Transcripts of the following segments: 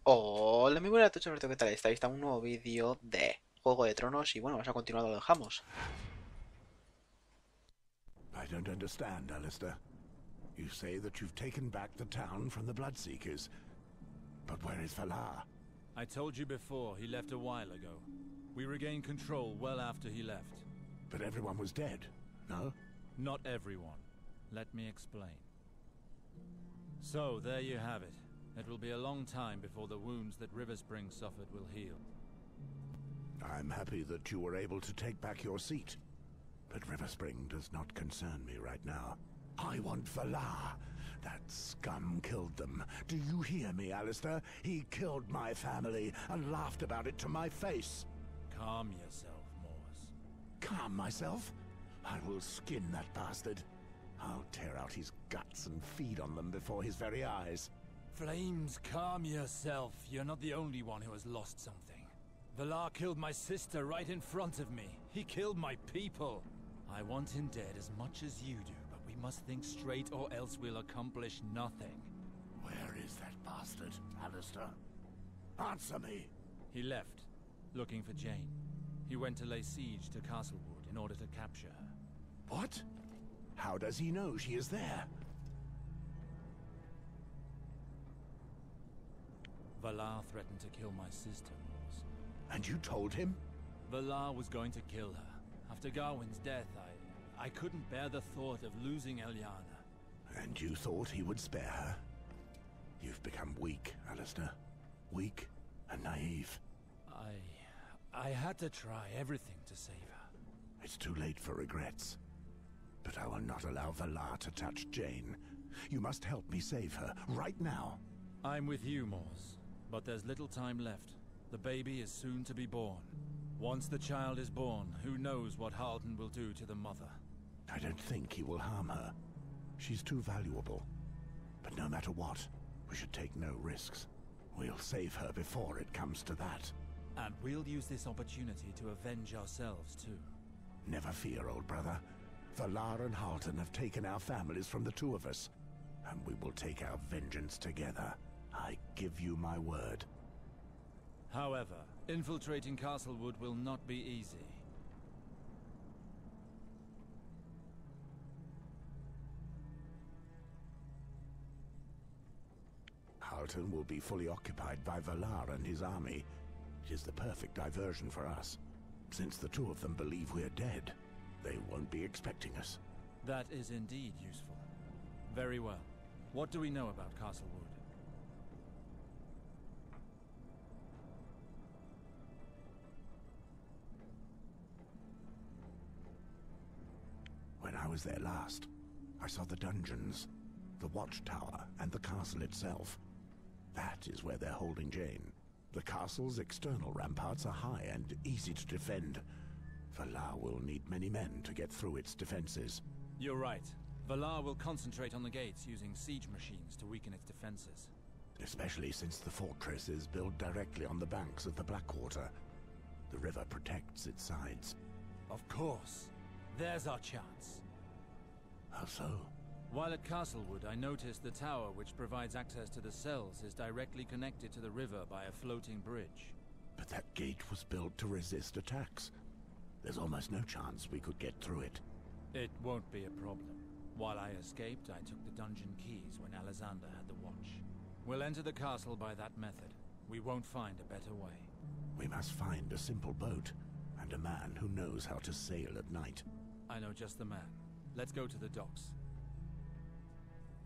Hola, muy buenas noches, Alberto, ¿qué tal estáis? Está un nuevo vídeo de Juego de Tronos y bueno, vamos a continuar donde lo dejamos. I don't understand, Alistair. You say that you've taken back the town from the Bloodseekers. But where is Valar? I told you before, he left a while ago. We regained control well after he left. But everyone was dead, no? Not everyone. Let me explain. So, there you have it. It will be a long time before the wounds that Riverspring suffered will heal. I'm happy that you were able to take back your seat. But Riverspring does not concern me right now. I want Valar. That scum killed them. Do you hear me, Alistair? He killed my family and laughed about it to my face. Calm yourself, Morse. Calm myself? I will skin that bastard. I'll tear out his guts and feed on them before his very eyes. Flames, calm yourself. You're not the only one who has lost something. Valar killed my sister right in front of me. He killed my people. I want him dead as much as you do, but we must think straight or else we'll accomplish nothing. Where is that bastard, Alistair? Answer me! He left, looking for Jane. He went to lay siege to Castlewood in order to capture her. What? How does he know she is there? Valar threatened to kill my sister, Morse. And you told him? Valar was going to kill her. After Gawain's death, I couldn't bear the thought of losing Eliana. And you thought he would spare her? You've become weak, Alistair. Weak and naive. I had to try everything to save her. It's too late for regrets. But I will not allow Valar to touch Jane. You must help me save her, right now. I'm with you, Morse. But there's little time left. The baby is soon to be born. Once the child is born, who knows what Halton will do to the mother? I don't think he will harm her. She's too valuable. But no matter what, we should take no risks. We'll save her before it comes to that. And we'll use this opportunity to avenge ourselves, too. Never fear, old brother. Valar and Halton have taken our families from the two of us. And we will take our vengeance together. I give you my word. However, infiltrating Castlewood will not be easy. Halton will be fully occupied by Valar and his army. It is the perfect diversion for us. Since the two of them believe we're dead, they won't be expecting us. That is indeed useful. Very well. What do we know about Castlewood? When I was there last, I saw the dungeons, the watchtower, and the castle itself. That is where they're holding Jane. The castle's external ramparts are high and easy to defend. Valar will need many men to get through its defenses. You're right. Valar will concentrate on the gates using siege machines to weaken its defenses. Especially since the fortress is built directly on the banks of the Blackwater. The river protects its sides. Of course. There's our chance. How so? While at Castlewood, I noticed the tower which provides access to the cells is directly connected to the river by a floating bridge. But that gate was built to resist attacks. There's almost no chance we could get through it. It won't be a problem. While I escaped, I took the dungeon keys when Alexander had the watch. We'll enter the castle by that method. We won't find a better way. We must find a simple boat, and a man who knows how to sail at night. I know just the man. Let's go to the docks.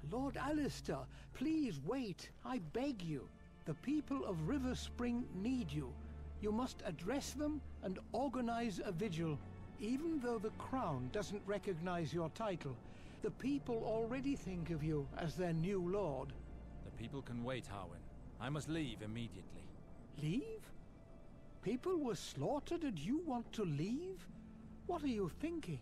Lord Alistair, please wait. I beg you. The people of Riverspring need you. You must address them and organize a vigil. Even though the crown doesn't recognize your title, the people already think of you as their new lord. The people can wait, Harwin. I must leave immediately. Leave? People were slaughtered and you want to leave? What are you thinking?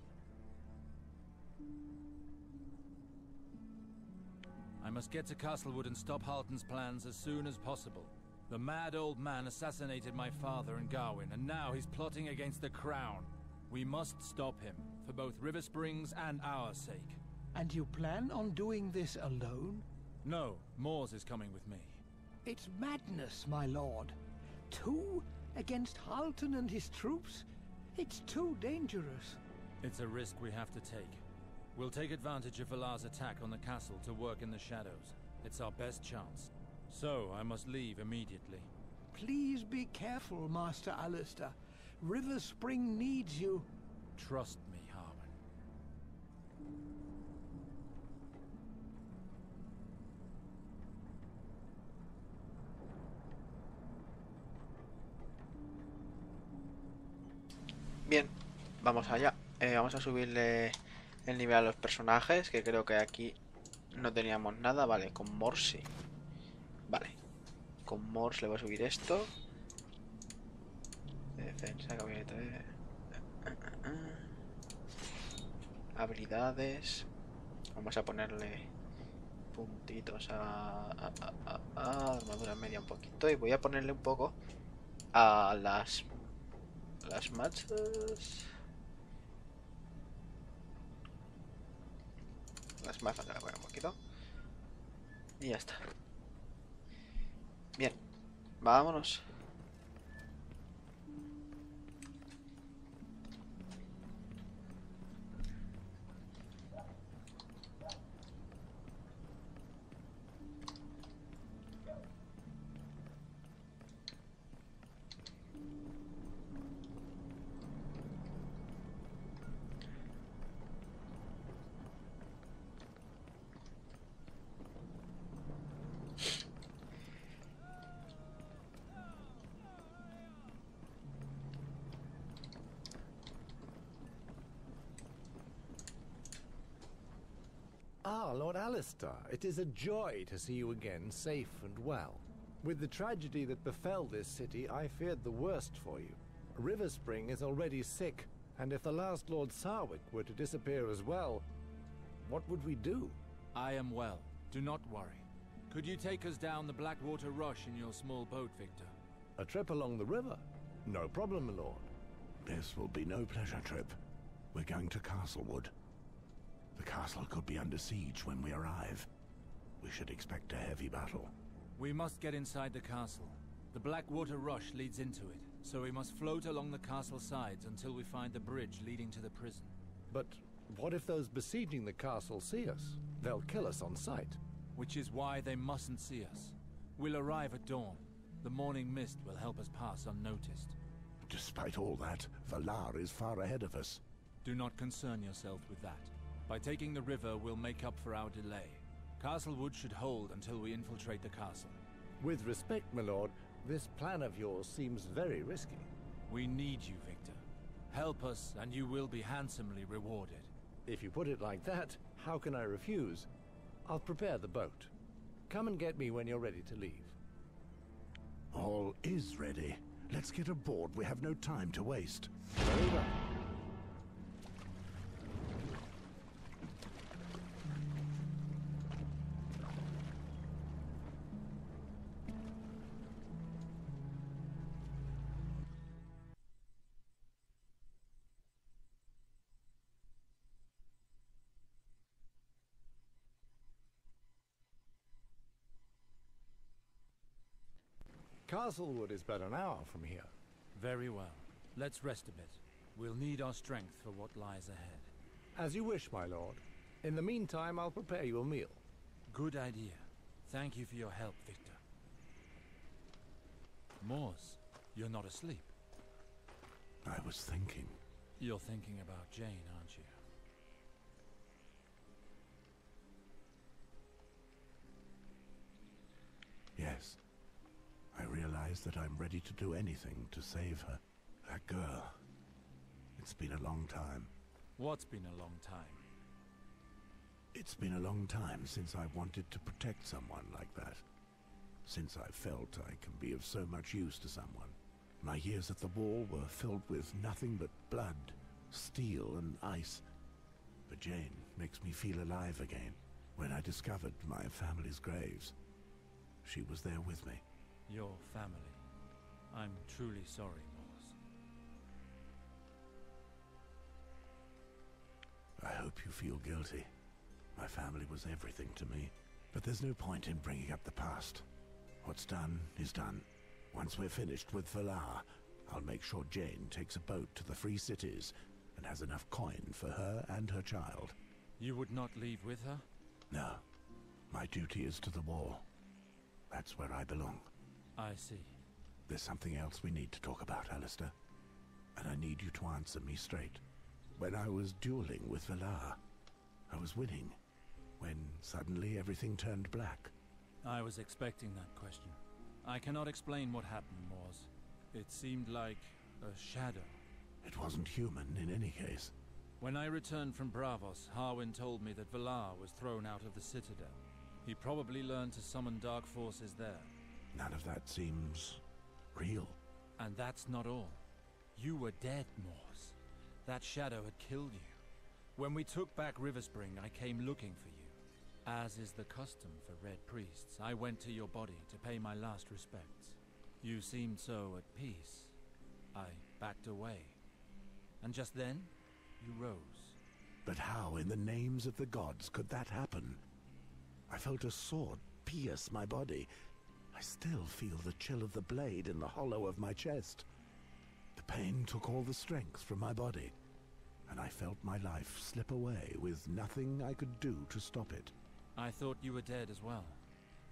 I must get to Castlewood and stop Halton's plans as soon as possible. The mad old man assassinated my father and Gawain, and now he's plotting against the crown. We must stop him, for both Riverspring's and our sake. And you plan on doing this alone? No, Mors is coming with me. It's madness, my lord. 2 against Halton and his troops? It's too dangerous. It's a risk we have to take. We'll take advantage of Valar's attack on the castle to work in the shadows. It's our best chance. So, I must leave immediately. Please be careful, Master Alistair. River Spring needs you. Trust me, Harwin. Bien, vamos allá. Vamos a subirle el nivel a los personajes, que creo que aquí no teníamos nada. Vale, con Morse sí. Vale, con Morse le voy a subir esto. Defensa, camioneta de... habilidades. Vamos a ponerle puntitos a armadura media un poquito. Y voy a ponerle un poco a las machas. Las mazas, le voy a poner un poquito. Y ya está. Bien, vámonos. Ah, Lord Alistair, it is a joy to see you again, safe and well. With the tragedy that befell this city, I feared the worst for you. River Spring is already sick, and if the last Lord Sarwick were to disappear as well, what would we do? I am well. Do not worry. Could you take us down the Blackwater Rush in your small boat, Victor? A trip along the river? No problem, my lord. This will be no pleasure trip. We're going to Castlewood. The castle could be under siege when we arrive. We should expect a heavy battle. We must get inside the castle. The Blackwater Rush leads into it, so we must float along the castle sides until we find the bridge leading to the prison. But what if those besieging the castle see us? They'll kill us on sight. Which is why they mustn't see us. We'll arrive at dawn. The morning mist will help us pass unnoticed. Despite all that, Valar is far ahead of us. Do not concern yourself with that. By taking the river, we'll make up for our delay. Castlewood should hold until we infiltrate the castle. With respect, my lord, this plan of yours seems very risky. We need you, Victor. Help us, and you will be handsomely rewarded. If you put it like that, how can I refuse? I'll prepare the boat. Come and get me when you're ready to leave. All is ready. Let's get aboard. We have no time to waste. Very well. Castlewood is but an hour from here. Very well. Let's rest a bit. We'll need our strength for what lies ahead. As you wish, my lord. In the meantime, I'll prepare you a meal. Good idea. Thank you for your help, Victor. Mors, you're not asleep. I was thinking. You're thinking about Jane, aren't you? Yes. I realize that I'm ready to do anything to save her. That girl. It's been a long time. What's been a long time? It's been a long time since I wanted to protect someone like that. Since I felt I can be of so much use to someone. My years at the wall were filled with nothing but blood, steel and ice. But Jane makes me feel alive again. When I discovered my family's graves, she was there with me. Your family. I'm truly sorry, Mors. I hope you feel guilty. My family was everything to me. But there's no point in bringing up the past. What's done is done. Once we're finished with Valar, I'll make sure Jane takes a boat to the Free Cities and has enough coin for her and her child. You would not leave with her? No. My duty is to the wall. That's where I belong. I see. There's something else we need to talk about, Alistair. And I need you to answer me straight. When I was dueling with Valar, I was winning. When suddenly everything turned black. I was expecting that question. I cannot explain what happened, Mors. It seemed like a shadow. It wasn't human in any case. When I returned from Bravos, Harwin told me that Valar was thrown out of the Citadel. He probably learned to summon dark forces there. None of that seems real. And that's not all. You were dead, Mors. That shadow had killed you. When we took back Riverspring, I came looking for you. As is the custom for Red Priests, I went to your body to pay my last respects. You seemed so at peace. I backed away. And just then, you rose. But how in the names of the gods could that happen? I felt a sword pierce my body. I still feel the chill of the blade in the hollow of my chest. The pain took all the strength from my body, and I felt my life slip away with nothing I could do to stop it. I thought you were dead as well.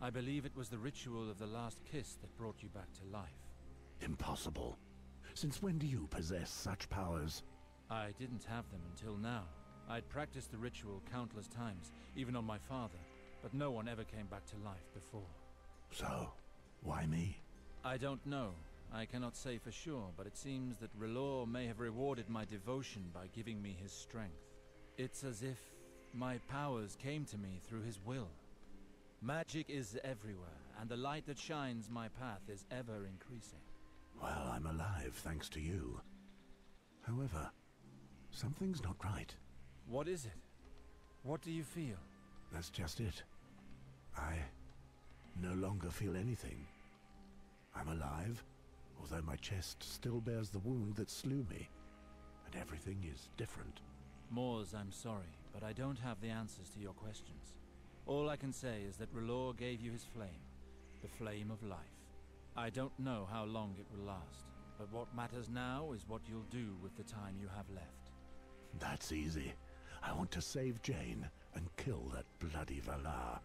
I believe it was the ritual of the last kiss that brought you back to life. Impossible. Since when do you possess such powers? I didn't have them until now. I'd practiced the ritual countless times, even on my father, but no one ever came back to life before. So, why me? I don't know. I cannot say for sure, but it seems that R'hllor may have rewarded my devotion by giving me his strength. It's as if my powers came to me through his will. Magic is everywhere, and the light that shines my path is ever increasing. Well, I'm alive thanks to you. However, something's not right. What is it? What do you feel? That's just it. I no longer feel anything. I'm alive, although my chest still bears the wound that slew me, and everything is different. Mors, I'm sorry, but I don't have the answers to your questions. All I can say is that R'hllor gave you his flame, the flame of life. I don't know how long it will last, but what matters now is what you'll do with the time you have left. That's easy. I want to save Jane and kill that bloody Valar.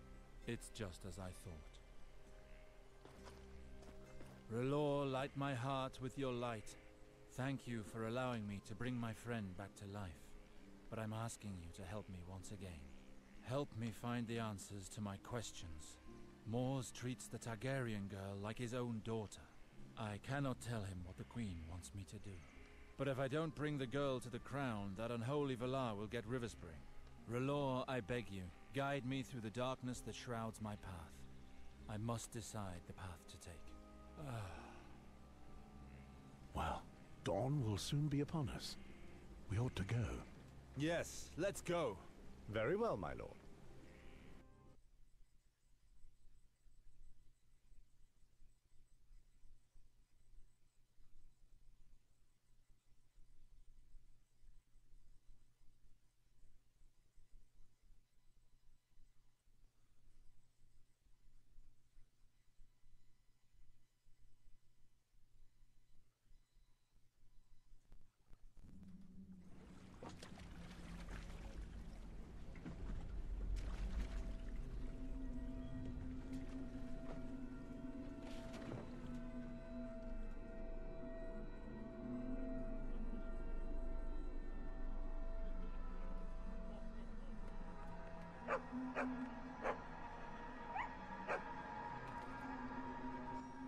It's just as I thought. R'hllor, light my heart with your light. Thank you for allowing me to bring my friend back to life. But I'm asking you to help me once again. Help me find the answers to my questions. Mors treats the Targaryen girl like his own daughter. I cannot tell him what the Queen wants me to do. But if I don't bring the girl to the crown, that unholy Valar will get Riverspring. R'hllor, I beg you, guide me through the darkness that shrouds my path. I must decide the path to take. Well, dawn will soon be upon us. We ought to go. Yes, let's go. Very well, my lord.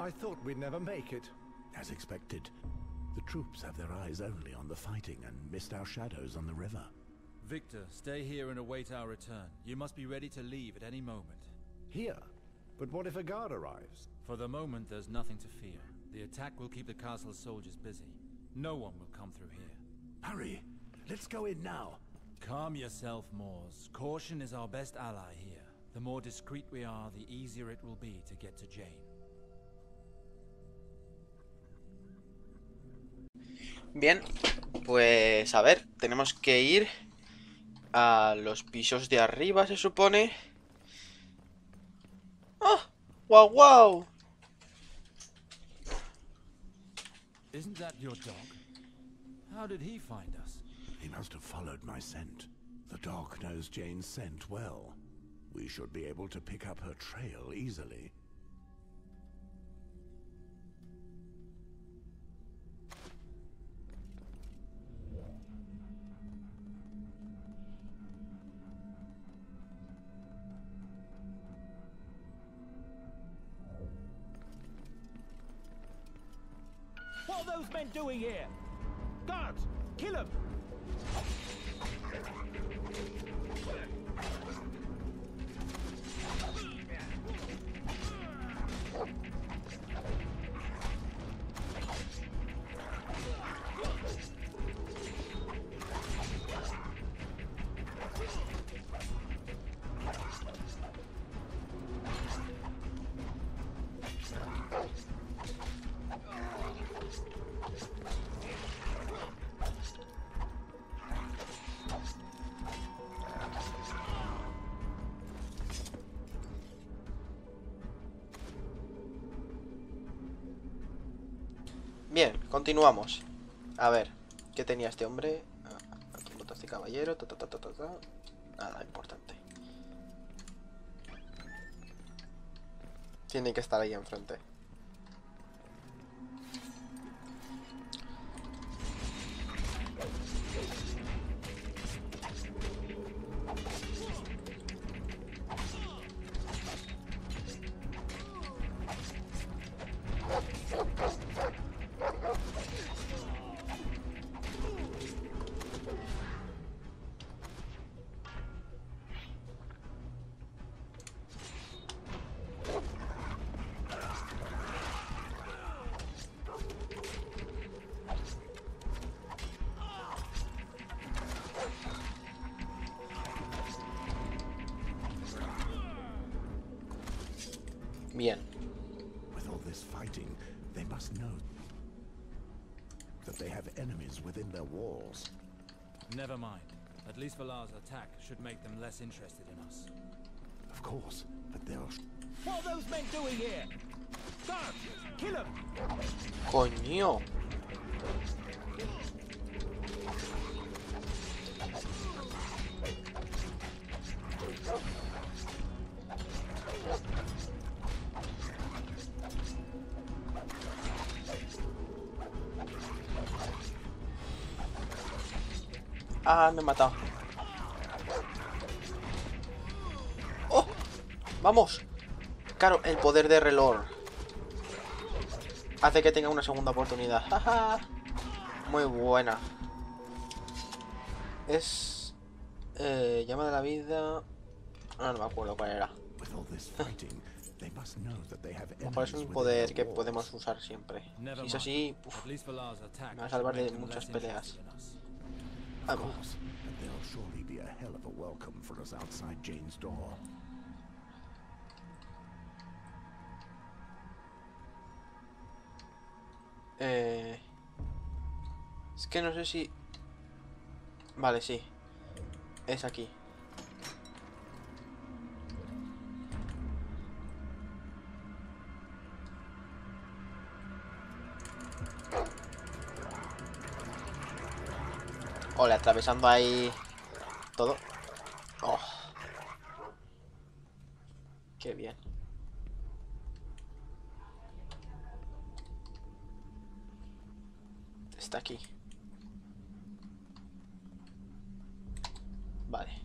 I thought we'd never make it. As expected. The troops have their eyes only on the fighting and missed our shadows on the river. Victor, stay here and await our return. You must be ready to leave at any moment. Here? But what if a guard arrives? For the moment, there's nothing to fear. The attack will keep the castle's soldiers busy. No one will come through here. Hurry! Let's go in now! Calm yourself, Mors. Caution is our best ally here. The more discreet we are, the easier it will be to get to Jane. Bien, pues a ver, tenemos que ir a los pisos de arriba, se supone. ¡Ah! ¡Guau, guau! Isn't that your dog? How did he find us? He must have followed my scent. The dog knows Jane's scent well. We should be able to pick up her trail easily. What are those men doing here? Guards! Kill them! Bien, continuamos. A ver, ¿qué tenía este hombre? Aquí botas de caballero, nada importante. Tiene que estar ahí enfrente. Bien. With all this fighting, they must know that they have enemies within their walls. Never mind. At least Valar's attack should make them less interested in us. Of course, but they'll... What are those men doing here? Guards! Kill them! Coño. Ah, me he matado. ¡Oh! ¡Vamos! Claro, el poder de reloj hace que tenga una segunda oportunidad. ¡Ja! Muy buena. Es... llama de la vida... Ah, no me acuerdo cuál era. A lo mejor es un poder que podemos usar siempre. Si es así, uf, me va a salvar de muchas peleas. Vamos. Es que no sé si... Vale, sí. Es aquí. Ole, atravesando ahí todo. Oh. Qué bien. Está aquí. Vale.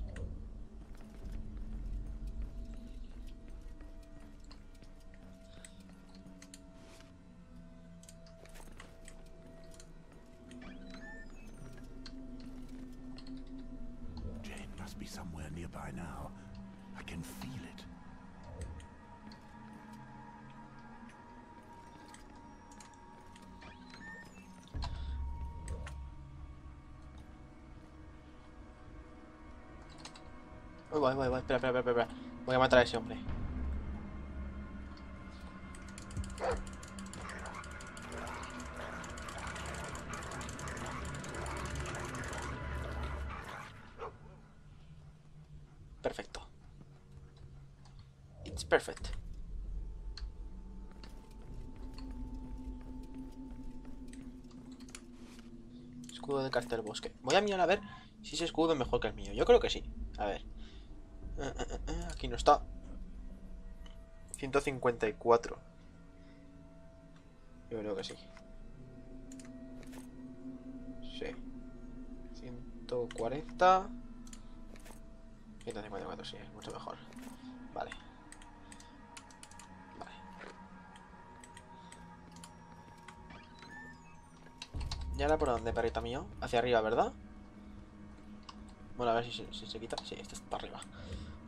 Be somewhere nearby now. I can feel it. Voy, espera. Voy a matar a ese hombre. Perfecto. It's perfect. Escudo de Castelbosque. Voy a mirar a ver si ese escudo es mejor que el mío. Yo creo que sí. A ver. Aquí no está. 154. Yo creo que sí. Sí. 140. 154, sí, es mucho mejor. Vale. Vale. ¿Y ahora por dónde, perrito mío? Hacia arriba, ¿verdad? Bueno, a ver si se quita. Sí, esto está para arriba.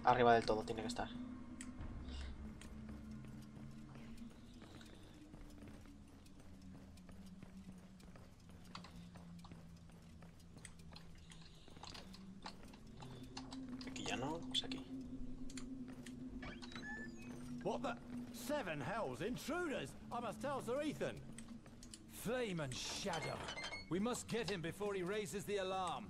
Arriba del todo tiene que estar. Aquí ya no, pues aquí. What the? 7 hells, intruders! I must tell Sir Ethan. Flame and shadow. We must get him before he raises the alarm.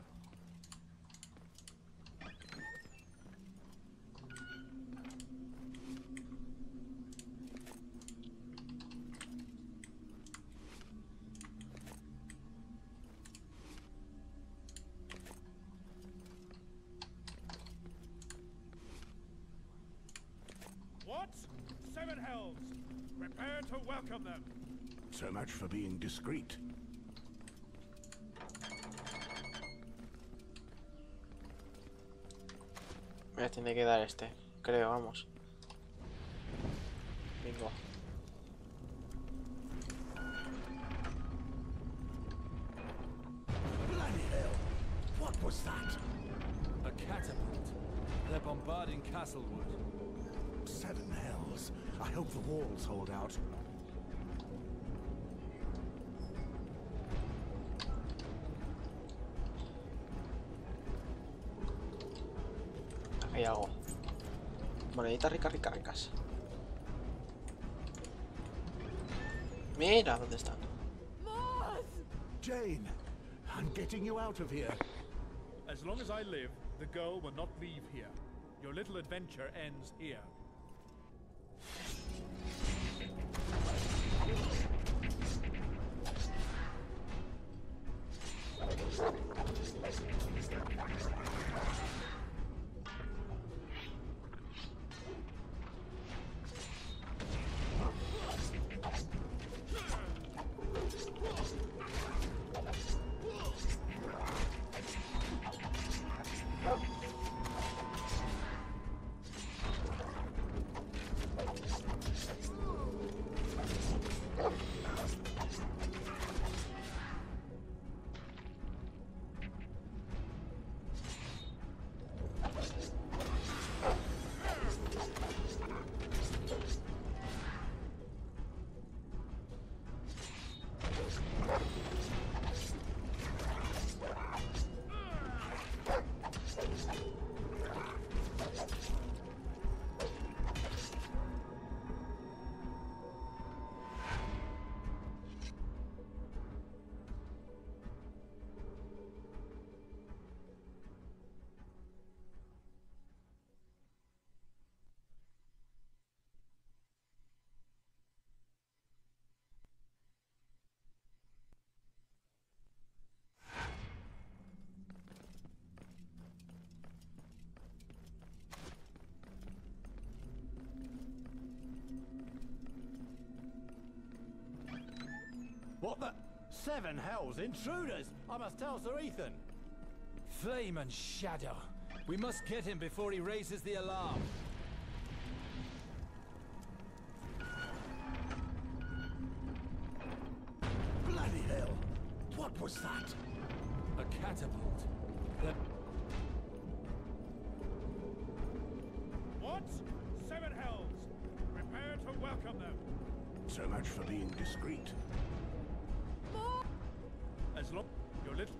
What? 7 hells! Prepare to welcome them! So much for being discreet. Me tiene que dar este, creo, vamos. Bingo. Bloody hell! What was that? A catapult. They're bombarding Castlewood. 7 hells. I hope the walls hold out. Hay algo. Moneditas ricas. Mira, ¿dónde están? Jane, I'm getting you out of here. As long as I live, the girl will not leave here. Your little adventure ends here. What the? 7 hells, intruders! I must tell Sir Ethan. Flame and shadow. We must get him before he raises the alarm. Bloody hell! What was that? A catapult. They're What? 7 hells! Prepare to welcome them! So much for being discreet. As long your little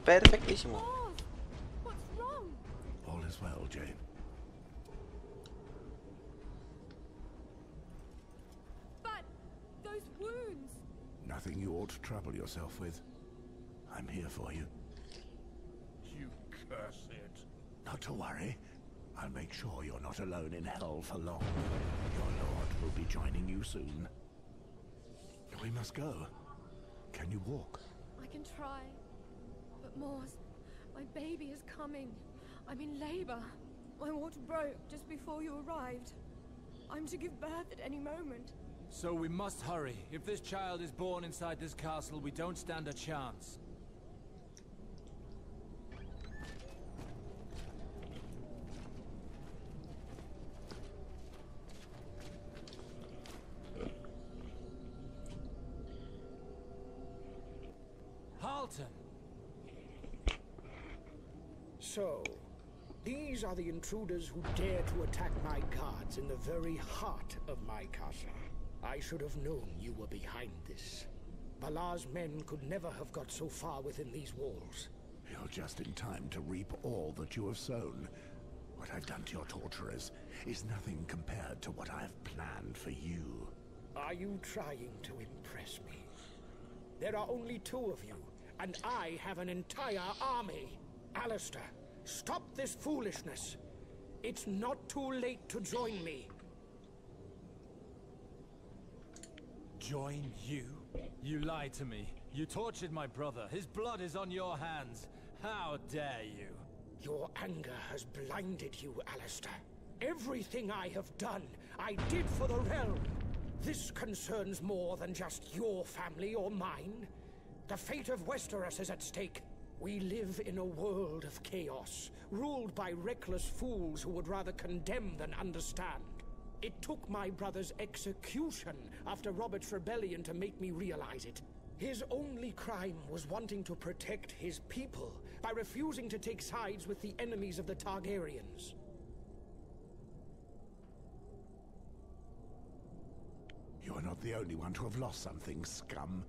Perfectísimo. Mars, what's wrong? All is well, Jane. But those wounds. Nothing you ought to trouble yourself with. I'm here for you. You curse it. Not to worry. I'll make sure you're not alone in hell for long. Your lord will be joining you soon. We must go. Can you walk? I can try. But Mars, my baby is coming. I'm in labor. My water broke just before you arrived. I'm to give birth at any moment. So we must hurry. If this child is born inside this castle, we don't stand a chance. Halton! So, these are the intruders who dare to attack my guards in the very heart of my castle. I should have known you were behind this. Balar's men could never have got so far within these walls. You're just in time to reap all that you have sown. What I've done to your torturers is nothing compared to what I've planned for you. Are you trying to impress me? There are only 2 of you, and I have an entire army. Alistair, stop this foolishness. It's not too late to join me. Join you? You lied to me. You tortured my brother. His blood is on your hands. How dare you? Your anger has blinded you, Alistair. Everything I have done, I did for the realm. This concerns more than just your family or mine. The fate of Westeros is at stake. We live in a world of chaos, ruled by reckless fools who would rather condemn than understand. It took my brother's execution after Robert's rebellion to make me realize it. His only crime was wanting to protect his people by refusing to take sides with the enemies of the Targaryens. You're not the only one to have lost something, scum.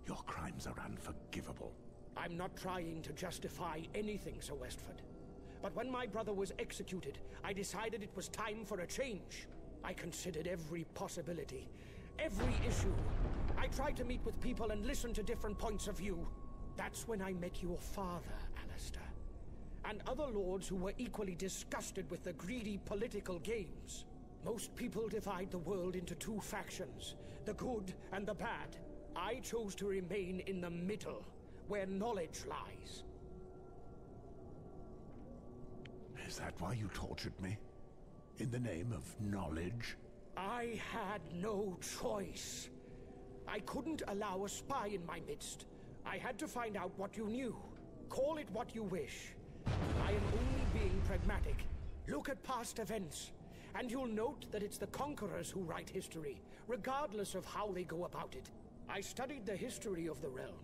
Your crimes are unforgivable. I'm not trying to justify anything, Sir Westford. But when my brother was executed, I decided it was time for a change. I considered every possibility, every issue. I tried to meet with people and listen to different points of view. That's when I met your father, Alistair, and other lords who were equally disgusted with the greedy political games. Most people divide the world into 2 factions, the good and the bad. I chose to remain in the middle, where knowledge lies. Is that why you tortured me? In the name of knowledge? I had no choice. I couldn't allow a spy in my midst. I had to find out what you knew. Call it what you wish. I am only being pragmatic. Look at past events, and you'll note that it's the conquerors who write history, regardless of how they go about it. I studied the history of the realm,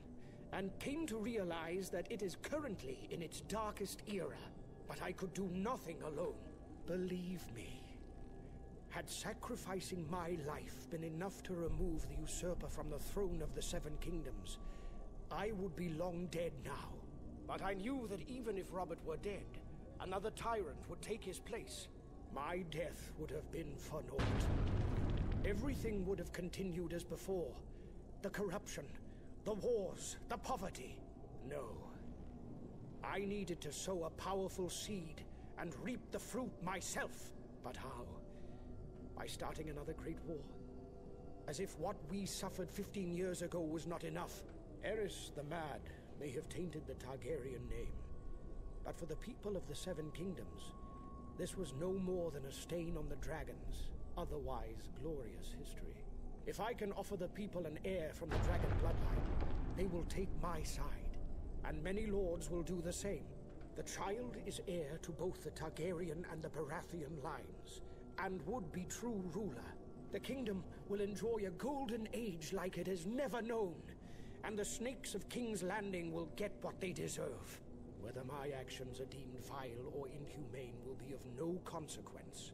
and came to realize that it is currently in its darkest era. But I could do nothing alone. Believe me, had sacrificing my life been enough to remove the usurper from the throne of the 7 kingdoms, I would be long dead now. But I knew that even if Robert were dead, another tyrant would take his place. My death would have been for naught. Everything would have continued as before. The corruption, the wars, the poverty. No. I needed to sow a powerful seed and reap the fruit myself. But how? By starting another great war. As if what we suffered 15 years ago was not enough. Eris the Mad may have tainted the Targaryen name. But for the people of the 7 kingdoms, this was no more than a stain on the dragon's otherwise glorious history. If I can offer the people an heir from the dragon bloodline, they will take my side, and many lords will do the same. The child is heir to both the Targaryen and the Baratheon lines, and would be true ruler. The kingdom will enjoy a golden age like it has never known, and the snakes of King's Landing will get what they deserve. Whether my actions are deemed vile or inhumane will be of no consequence.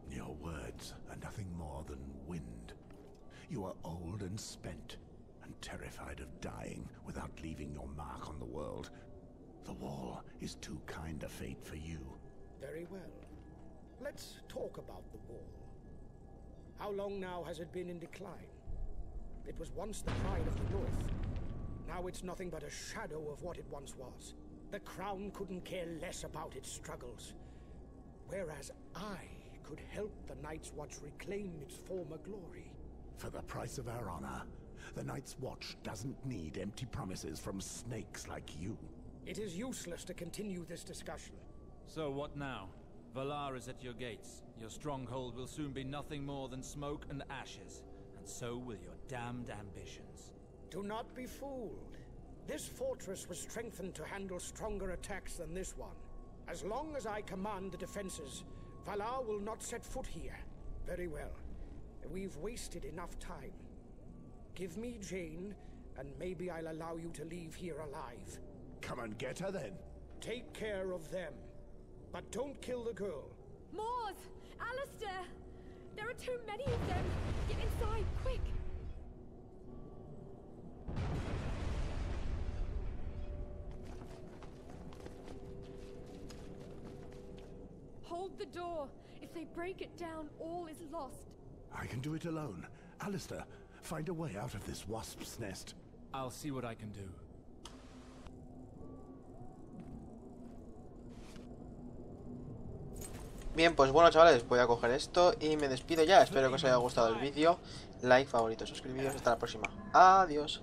Your words are nothing more than wind. You are old and spent, and terrified of dying without leaving your mark on the world. The wall is too kind a fate for you. Very well. Let's talk about the wall. How long now has it been in decline? It was once the pride of the North. Now it's nothing but a shadow of what it once was. The Crown couldn't care less about its struggles. Whereas I could help the Night's Watch reclaim its former glory. For the price of our honor, the Night's Watch doesn't need empty promises from snakes like you. It is useless to continue this discussion. So what now? Valar is at your gates. Your stronghold will soon be nothing more than smoke and ashes. And so will your damned ambitions. Do not be fooled. This fortress was strengthened to handle stronger attacks than this one. As long as I command the defenses, Valar will not set foot here. Very well. We've wasted enough time. Give me Jane, and maybe I'll allow you to leave here alive. Come and get her then. Take care of them. But don't kill the girl. Moors! Alistair! There are too many of them! Get inside, quick! Hold the door! If they break it down, all is lost. I can do it alone. Alistair, find a way out of this wasp's nest. I'll see what I can do. Bien, pues bueno, chavales, voy a coger esto y me despido ya. Espero que os haya gustado el vídeo. Like, favorito, suscribiros. Hasta la próxima. Adiós.